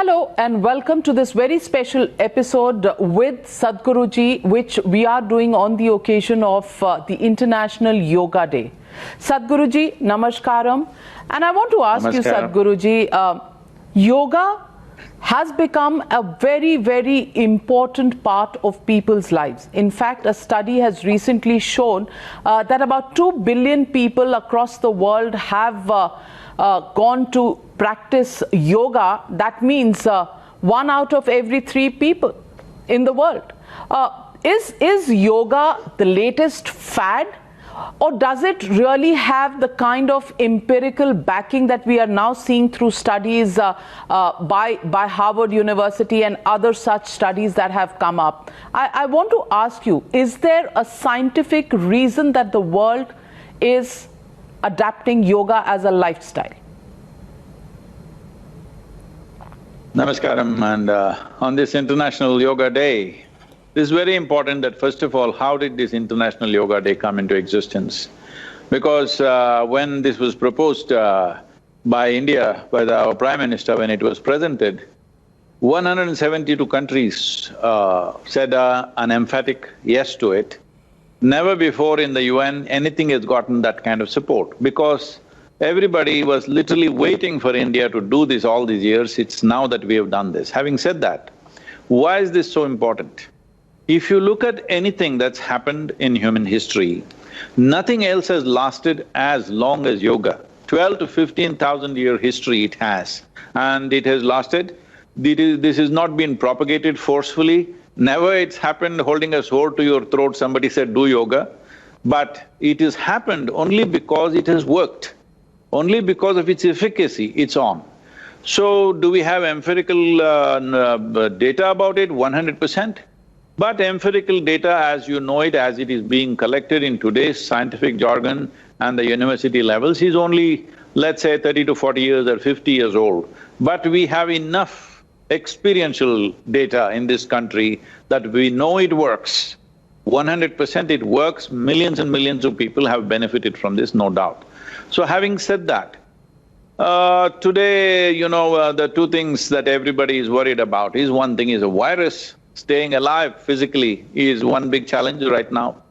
Hello and welcome to this very special episode with Sadhguru ji, which we are doing on the occasion of the International Yoga Day. Sadhguru ji, namaskaram. And I want to ask you, Sadhguru ji, yoga has become a very, very important part of people's lives. In fact, a study has recently shown that about 2 billion people across the world have gone to practice yoga. That means 1 out of every 3 people in the world. Is yoga the latest fad, or does it really have the kind of empirical backing that we are now seeing through studies by Harvard University and other such studies that have come up? I want to ask you, is there a scientific reason that the world is adapting yoga as a lifestyle? Namaskaram, and on this International Yoga Day, it is very important that first of all, how did this International Yoga Day come into existence? Because when this was proposed by India, by our Prime Minister, when it was presented, 172 countries said an emphatic yes to it. Never before in the UN anything has gotten that kind of support, because everybody was literally waiting for India to do this all these years. It's now that we have done this. Having said that, why is this so important? If you look at anything that's happened in human history, nothing else has lasted as long as yoga. 12 to 15,000 year history it has, and it has lasted. This has not been propagated forcefully. Never it's happened holding a sword to your throat, somebody said, do yoga. But it has happened only because it has worked. Only because of its efficacy, it's on. So, do we have empirical data about it? 100%. But empirical data, as you know it, as it is being collected in today's scientific jargon and the university levels, is only, let's say, 30 to 40 years or 50 years old. But we have enough experiential data in this country that we know it works. 100% it works, millions and millions of people have benefited from this, no doubt. So having said that, today, the two things that everybody is worried about is, one thing is a virus. Staying alive physically is one big challenge right now.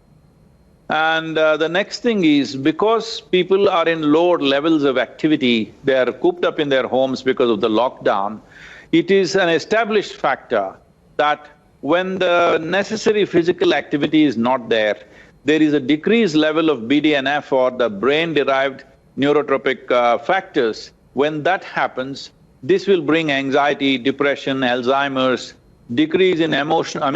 And the next thing is, because people are in lower levels of activity, they are cooped up in their homes because of the lockdown, it is an established factor that when the necessary physical activity is not there, there is a decreased level of BDNF, or the brain-derived neurotropic factors. When that happens, this will bring anxiety, depression, Alzheimer's, decrease in emotional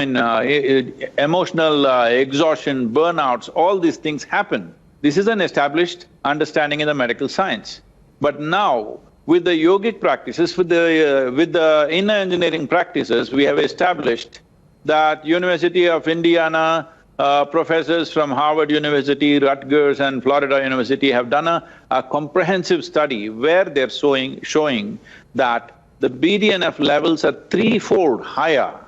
exhaustion, burnouts, all these things happen. This is an established understanding in the medical science. But now, with the yogic practices, with the inner engineering practices, we have established that University of Indiana, professors from Harvard University, Rutgers and Florida University have done a comprehensive study where they're showing that the BDNF levels are 3-fold higher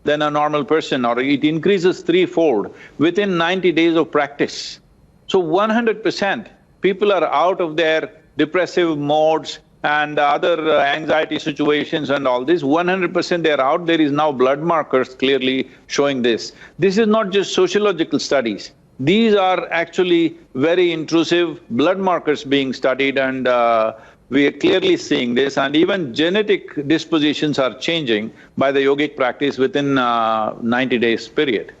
than a normal person, or it increases 3-fold within 90 days of practice. So 100% people are out of their depressive modes and other anxiety situations and all this, 100% they're out. There is now blood markers clearly showing this. This is not just sociological studies. These are actually very intrusive blood markers being studied, and we are clearly seeing this, and even genetic dispositions are changing by the yogic practice within 90 days period.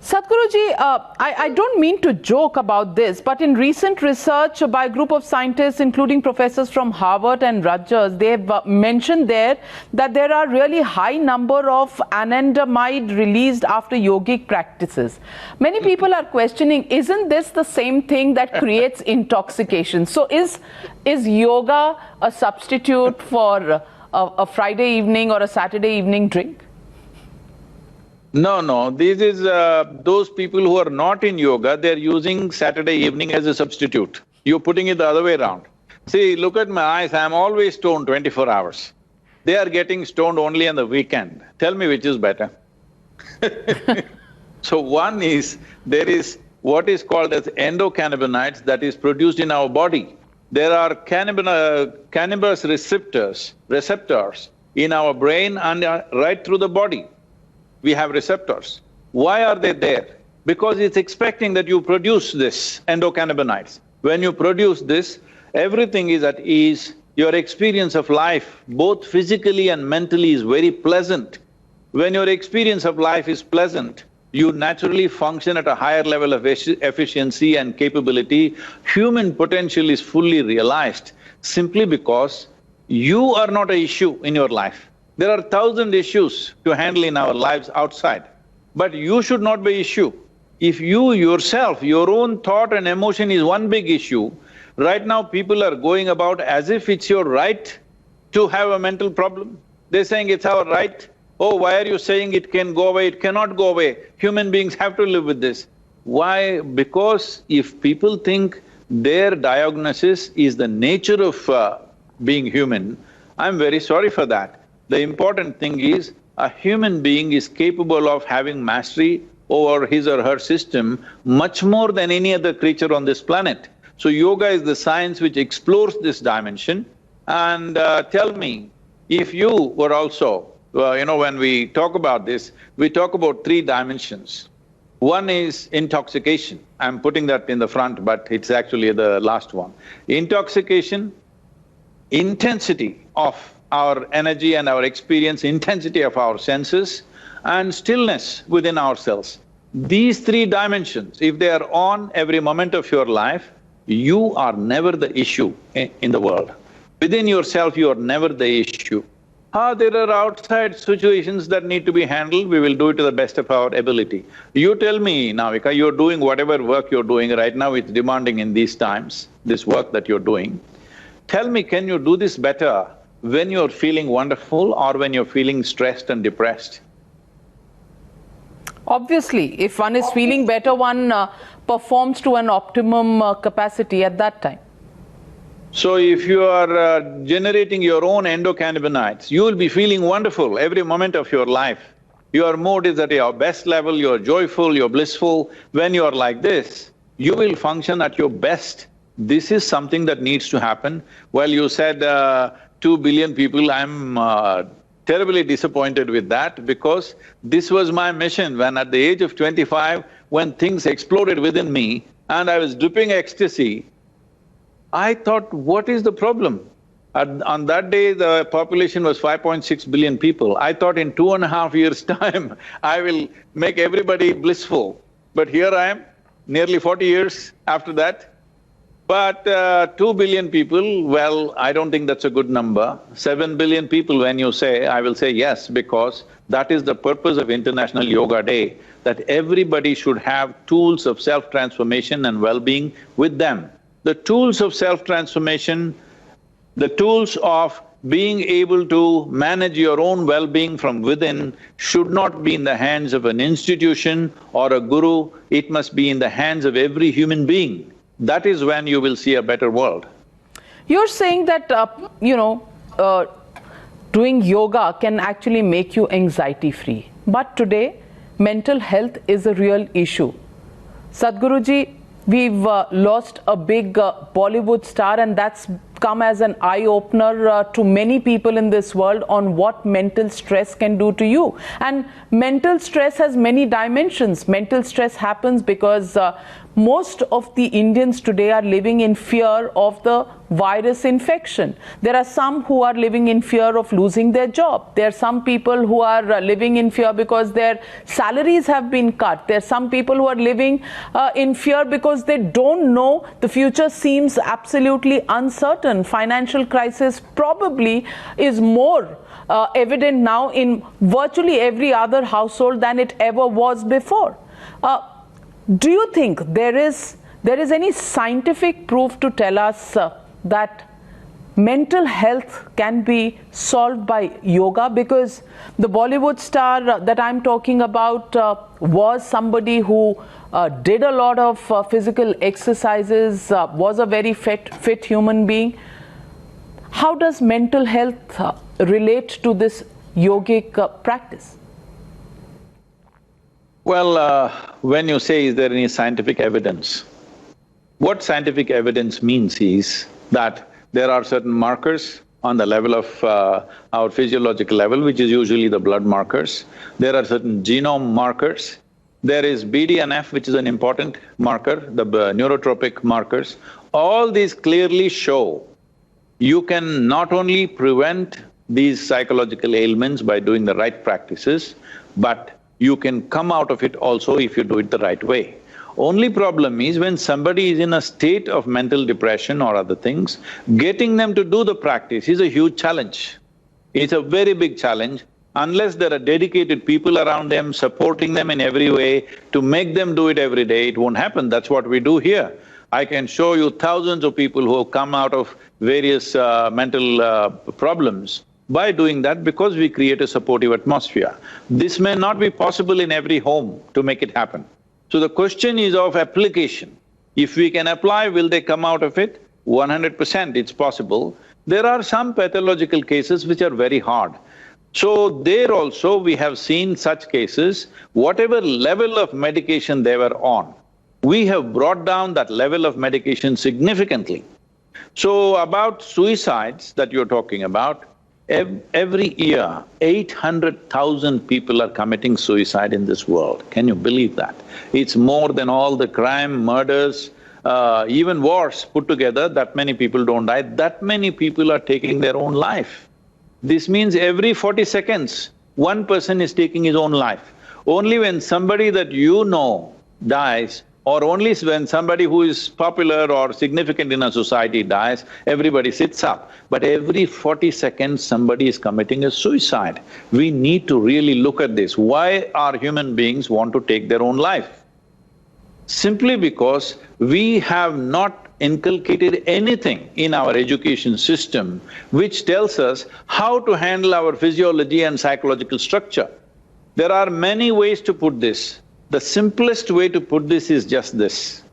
Sadhguru ji, I don't mean to joke about this, but in recent research by a group of scientists, including professors from Harvard and Rutgers, they've mentioned there that there are really high number of anandamide released after yogic practices. Many people are questioning, isn't this the same thing that creates intoxication? So is yoga a substitute for a Friday evening or a Saturday evening drink? No, this is those people who are not in yoga, they're using Saturday evening as a substitute. You're putting it the other way around. See, look at my eyes, I'm always stoned 24 hours. They are getting stoned only on the weekend. Tell me which is better. So one is, there is what is called as endocannabinoids that is produced in our body. There are cannabis receptors in our brain and right through the body. We have receptors. Why are they there? Because it's expecting that you produce this endocannabinoids. When you produce this, everything is at ease, your experience of life, both physically and mentally, is very pleasant. When your experience of life is pleasant, you naturally function at a higher level of efficiency and capability. Human potential is fully realized simply because you are not an issue in your life. There are 1,000 issues to handle in our lives outside, but you should not be issue. If you yourself, your own thought and emotion is one big issue, right now people are going about as if it's your right to have a mental problem. They're saying it's our right. Oh, why are you saying it can go away? It cannot go away. Human beings have to live with this. Why? Because if people think their diagnosis is the nature of being human, I'm very sorry for that. The important thing is, a human being is capable of having mastery over his or her system much more than any other creature on this planet. So yoga is the science which explores this dimension. And tell me, if you were also… when we talk about this, we talk about three dimensions. One is intoxication. I'm putting that in the front, but it's actually the last one. Intoxication, intensity of our energy and our experience, intensity of our senses, and stillness within ourselves. These three dimensions, if they are on every moment of your life, you are never the issue in the world. Within yourself, you are never the issue. There are outside situations that need to be handled, we will do it to the best of our ability. You tell me, Navika, you're doing whatever work you're doing right now, it's demanding in these times, this work that you're doing. Tell me, can you do this better when you're feeling wonderful or when you're feeling stressed and depressed? Obviously, if one is feeling better, one performs to an optimum capacity at that time. So if you are generating your own endocannabinoids, you will be feeling wonderful every moment of your life. Your mood is at your best level, you're joyful, you're blissful. When you're like this, you will function at your best. This is something that needs to happen. Well, you said 2 billion people, I'm terribly disappointed with that because this was my mission when at the age of 25, when things exploded within me and I was dripping ecstasy, I thought, what is the problem? On that day, the population was 5.6 billion people. I thought in 2.5 years' time, I will make everybody blissful. But here I am, nearly 40 years after that. But 2 billion people, well, I don't think that's a good number. 7 billion people when you say, I will say yes, because that is the purpose of International Yoga Day, that everybody should have tools of self-transformation and well-being with them. The tools of self-transformation, the tools of being able to manage your own well-being from within should not be in the hands of an institution or a guru, it must be in the hands of every human being. That is when you will see a better world. You're saying that, doing yoga can actually make you anxiety-free. But today, mental health is a real issue. Sadhguruji, we've lost a big Bollywood star, and that's come as an eye-opener to many people in this world on what mental stress can do to you. And mental stress has many dimensions. Mental stress happens because most of the Indians today are living in fear of the virus infection. There are some who are living in fear of losing their job. There are some people who are living in fear because their salaries have been cut. There are some people who are living in fear because they don't know. The future seems absolutely uncertain. Financial crisis probably is more evident now in virtually every other household than it ever was before. Do you think there is any scientific proof to tell us that mental health can be solved by yoga? Because the Bollywood star that I'm talking about was somebody who did a lot of physical exercises, was a very fit human being. How does mental health relate to this yogic practice? Well, when you say, is there any scientific evidence? What scientific evidence means is that there are certain markers on the level of our physiological level, which is usually the blood markers. There are certain genome markers. There is BDNF, which is an important marker, the neurotropic markers. All these clearly show you can not only prevent these psychological ailments by doing the right practices, but you can come out of it also if you do it the right way. Only problem is when somebody is in a state of mental depression or other things, getting them to do the practice is a huge challenge. It's a very big challenge. Unless there are dedicated people around them, supporting them in every way to make them do it every day, it won't happen. That's what we do here. I can show you thousands of people who have come out of various mental problems by doing that because we create a supportive atmosphere. This may not be possible in every home to make it happen. So the question is of application. If we can apply, will they come out of it? 100% it's possible. There are some pathological cases which are very hard. So there also we have seen such cases, whatever level of medication they were on, we have brought down that level of medication significantly. So about suicides that you're talking about, every year, 800,000 people are committing suicide in this world. Can you believe that? It's more than all the crime, murders, even wars put together, that many people don't die, that many people are taking their own life. This means every 40 seconds, one person is taking his own life. Only when somebody that you know dies, or only when somebody who is popular or significant in a society dies, everybody sits up. But every 40 seconds, somebody is committing a suicide. We need to really look at this. Why are human beings want to take their own life? Simply because we have not inculcated anything in our education system which tells us how to handle our physiology and psychological structure. There are many ways to put this. The simplest way to put this is just this.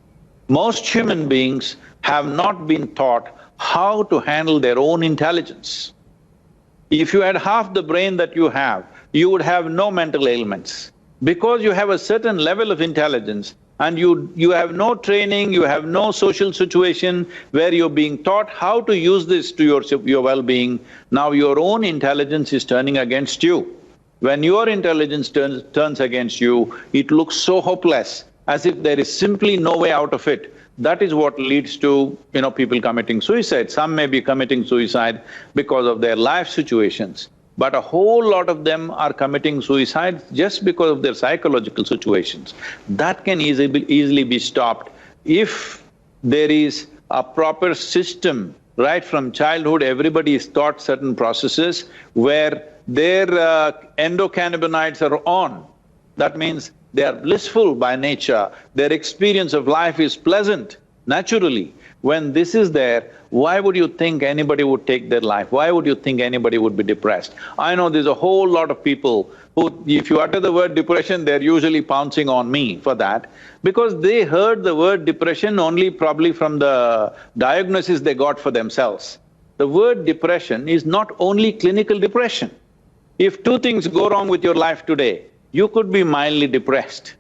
Most human beings have not been taught how to handle their own intelligence. If you had half the brain that you have, you would have no mental ailments. Because you have a certain level of intelligence and you have no training, you have no social situation where you're being taught how to use this to your well-being, now your own intelligence is turning against you. When your intelligence turns against you, it looks so hopeless, as if there is simply no way out of it. That is what leads to, people committing suicide. Some may be committing suicide because of their life situations, but a whole lot of them are committing suicide just because of their psychological situations. That can easily be stopped if there is a proper system. Right from childhood, everybody is taught certain processes where their endocannabinoids are on. That means they are blissful by nature, their experience of life is pleasant, naturally. When this is there, why would you think anybody would take their life? Why would you think anybody would be depressed? I know there's a whole lot of people who, if you utter the word depression, they're usually pouncing on me for that, because they heard the word depression only probably from the diagnosis they got for themselves. The word depression is not only clinical depression. If two things go wrong with your life today, you could be mildly depressed.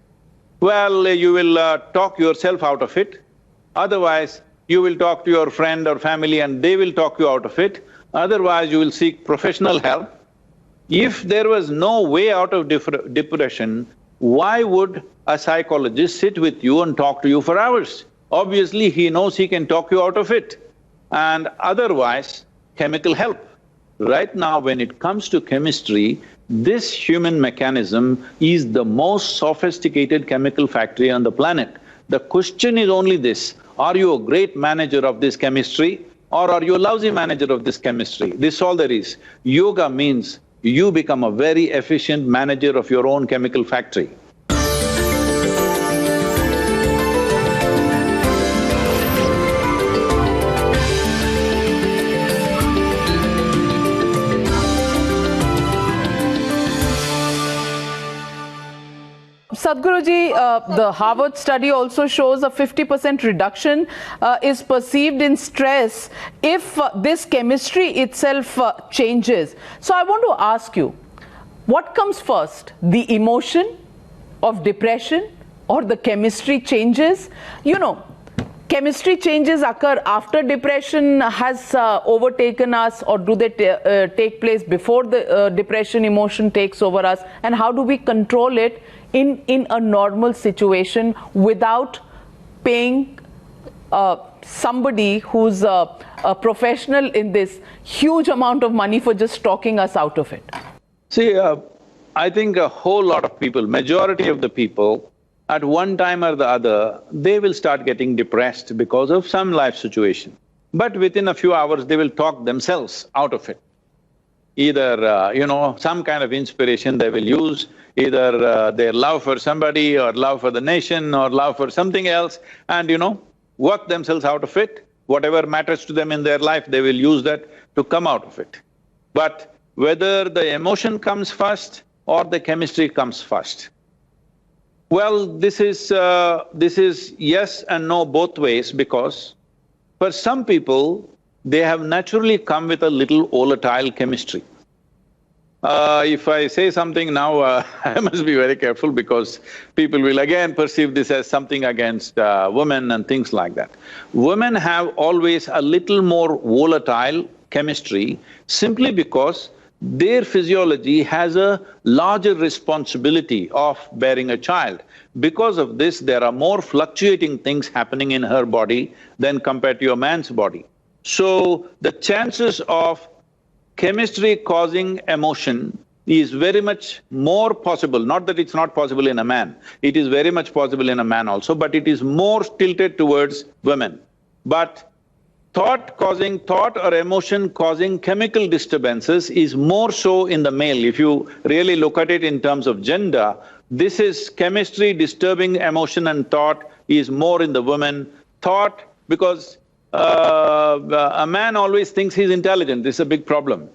Well, you will talk yourself out of it, otherwise you will talk to your friend or family and they will talk you out of it, otherwise you will seek professional help. If there was no way out of depression, why would a psychologist sit with you and talk to you for hours? Obviously, he knows he can talk you out of it. And otherwise, chemical help. Right now, when it comes to chemistry, this human mechanism is the most sophisticated chemical factory on the planet. The question is only this: are you a great manager of this chemistry or are you a lousy manager of this chemistry? This is all there is. Yoga means you become a very efficient manager of your own chemical factory. Sadhguruji, the Harvard study also shows a 50% reduction is perceived in stress if this chemistry itself changes. So I want to ask you, what comes first, the emotion of depression or the chemistry changes? chemistry changes occur after depression has overtaken us, or do they take place before the depression emotion takes over us? And how do we control it in a normal situation without paying somebody who's a professional in this huge amount of money for just talking us out of it? See, I think a whole lot of people, majority of the people, at one time or the other, they will start getting depressed because of some life situation. But within a few hours, they will talk themselves out of it. Either, some kind of inspiration they will use, either their love for somebody or love for the nation or love for something else, and work themselves out of it. Whatever matters to them in their life, they will use that to come out of it. But whether the emotion comes first or the chemistry comes first, well, this is yes and no both ways, because for some people, they have naturally come with a little volatile chemistry. If I say something now, I must be very careful because people will again perceive this as something against women and things like that. Women have always a little more volatile chemistry simply because their physiology has a larger responsibility of bearing a child. Because of this, there are more fluctuating things happening in her body than compared to a man's body. So, the chances of chemistry causing emotion is very much more possible, not that it's not possible in a man, it is very much possible in a man also, but it is more tilted towards women. But thought or emotion causing chemical disturbances is more so in the male. If you really look at it in terms of gender, this is chemistry disturbing emotion and thought is more in the woman. Thought, because a man always thinks he's intelligent, this is a big problem.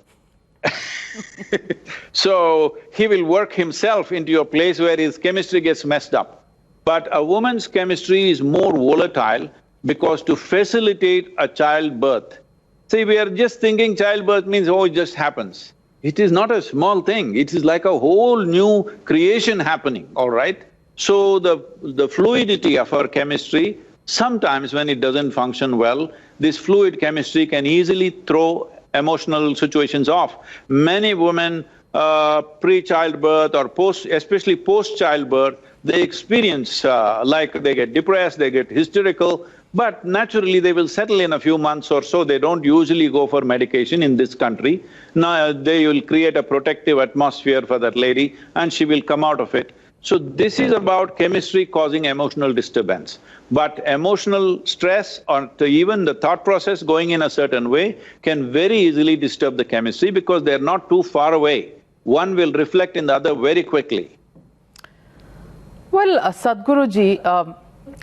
So, he will work himself into a place where his chemistry gets messed up. But a woman's chemistry is more volatile because to facilitate a childbirth, see, we are just thinking childbirth means, oh, it just happens. It is not a small thing, it is like a whole new creation happening, all right? So, the fluidity of our chemistry, sometimes when it doesn't function well, this fluid chemistry can easily throw emotional situations off. Many women, pre-childbirth or especially post-childbirth, they experience like they get depressed, they get hysterical, but naturally they will settle in a few months or so. They don't usually go for medication in this country. Now, they will create a protective atmosphere for that lady and she will come out of it. So, this is about chemistry causing emotional disturbance. But emotional stress or even the thought process going in a certain way can very easily disturb the chemistry because they're not too far away. One will reflect in the other very quickly. Well, Sadhguruji,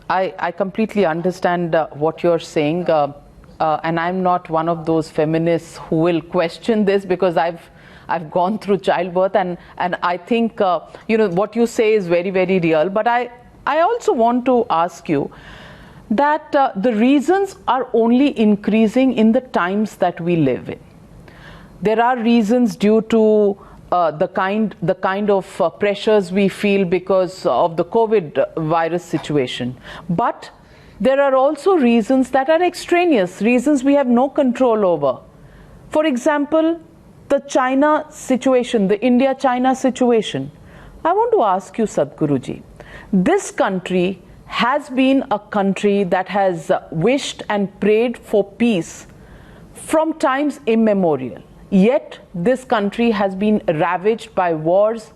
I completely understand what you're saying, and I'm not one of those feminists who will question this because I've gone through childbirth, and I think what you say is very, very real. But I also want to ask you that the reasons are only increasing in the times that we live in. There are reasons due to the kind of pressures we feel because of the COVID virus situation. But there are also reasons that are extraneous, reasons we have no control over. For example, the China situation, the India-China situation. I want to ask you, Sadhguruji, this country has been a country that has wished and prayed for peace from times immemorial. Yet, this country has been ravaged by wars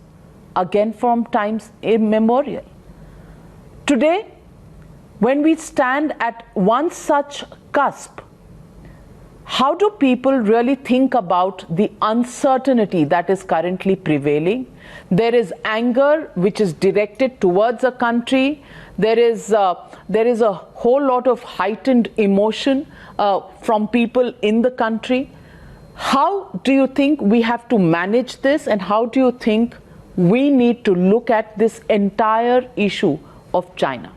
again from times immemorial. Today, when we stand at one such cusp, how do people really think about the uncertainty that is currently prevailing? There is anger which is directed towards a country. There is a whole lot of heightened emotion from people in the country. How do you think we have to manage this, and how do you think we need to look at this entire issue of China?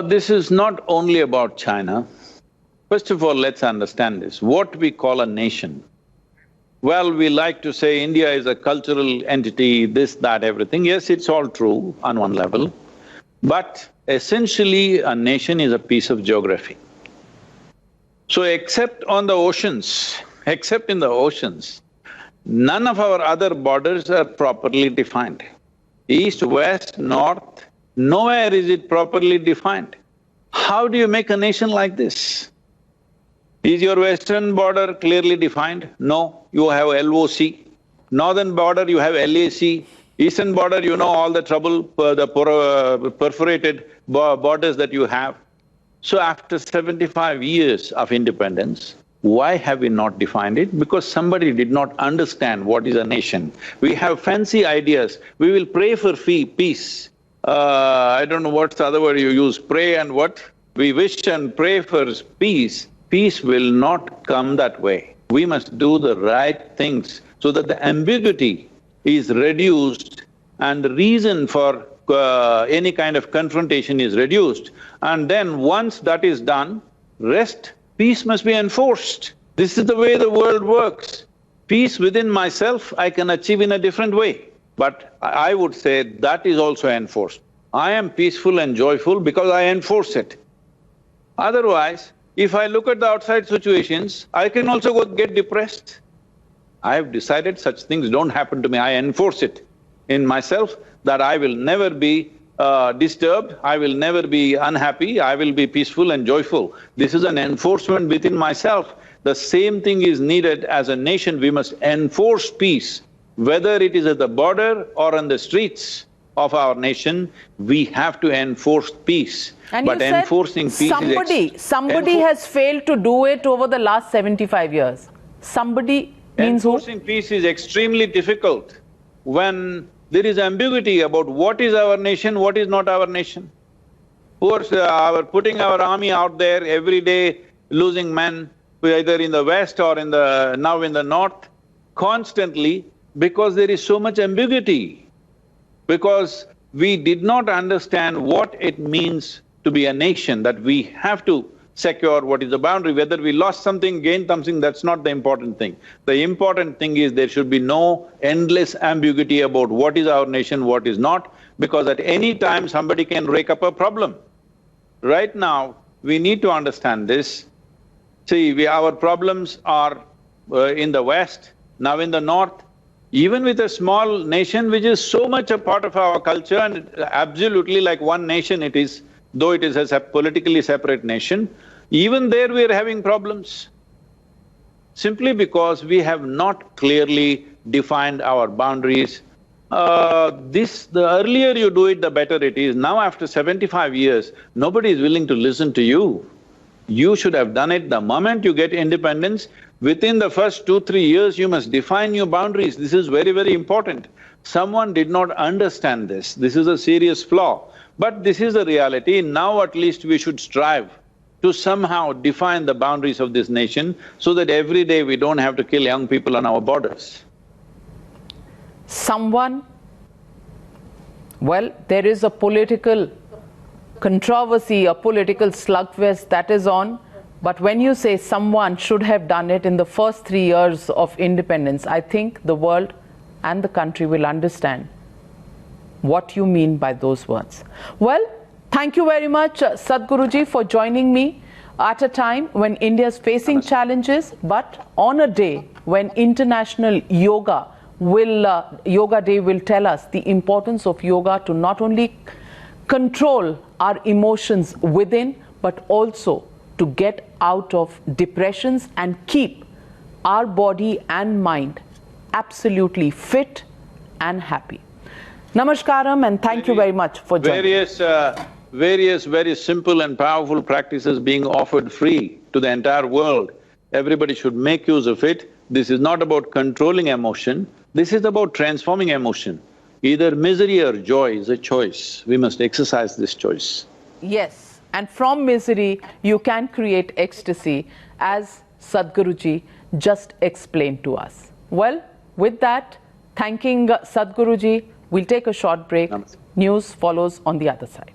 This is not only about China. First of all, let's understand this. What we call a nation. Well, we like to say India is a cultural entity, this, that, everything. Yes, it's all true on one level. But essentially, a nation is a piece of geography. So except on the oceans, except in the oceans, none of our other borders are properly defined. East, west, north, nowhere is it properly defined. How do you make a nation like this? Is your western border clearly defined? No, you have LOC. Northern border, you have LAC. Eastern border, you know all the trouble, the perforated borders that you have. So after 75 years of independence, why have we not defined it? Because somebody did not understand what is a nation. We have fancy ideas, we will pray for peace. I don't know what's the other word you use, pray and what? We wish and pray for peace. Peace will not come that way. We must do the right things so that the ambiguity is reduced and the reason for any kind of confrontation is reduced. And then once that is done, peace must be enforced. This is the way the world works. Peace within myself I can achieve in a different way, but I would say that is also enforced. I am peaceful and joyful because I enforce it. Otherwise, if I look at the outside situations, I can also get depressed. I have decided such things don't happen to me, I enforce it in myself that I will never be disturbed, I will never be unhappy, I will be peaceful and joyful. This is an enforcement within myself. The same thing is needed as a nation, we must enforce peace. Whether it is at the border or on the streets of our nation, we have to enforce peace. And but you said enforcing peace somebody has failed to do it over the last 75 years. Somebody means who? Enforcing peace is extremely difficult when there is ambiguity about what is our nation, what is not our nation. Putting our army out there every day, losing men, either in the west or now in the north, constantly, because there is so much ambiguity. Because we did not understand what it means to be a nation, that we have to secure what is the boundary. Whether we lost something, gained something, that's not the important thing. The important thing is there should be no endless ambiguity about what is our nation, what is not, because at any time somebody can rake up a problem. Right now, we need to understand this. See, our problems are in the west, now in the north. Even with a small nation which is so much a part of our culture and absolutely like one nation it is, though it is a politically separate nation, even there we are having problems. Simply because we have not clearly defined our boundaries. The earlier you do it, the better it is. Now after 75 years, nobody is willing to listen to you. You should have done it the moment you get independence. Within the first 2-3 years, you must define your boundaries. This is very, very important. Someone did not understand this. This is a serious flaw. But this is the reality. Now at least we should strive to somehow define the boundaries of this nation so that every day we don't have to kill young people on our borders. Well, there is a political controversy, a political slugfest that is on, but when you say someone should have done it in the first 3 years of independence, I think the world and the country will understand what you mean by those words. Well, thank you very much, Sadhguruji, for joining me at a time when India is facing challenges, but on a day when International Yoga Day will tell us the importance of yoga to not only control our emotions within, but also to get out of depressions and keep our body and mind absolutely fit and happy. Namaskaram and thank you very much for joining. Various very simple and powerful practices being offered free to the entire world. Everybody should make use of it. This is not about controlling emotion, this is about transforming emotion. Either misery or joy is a choice. We must exercise this choice. Yes, and from misery you can create ecstasy, as Sadhguruji just explained to us. Well, with that, thanking Sadhguruji, we'll take a short break. Namaste. News follows on the other side.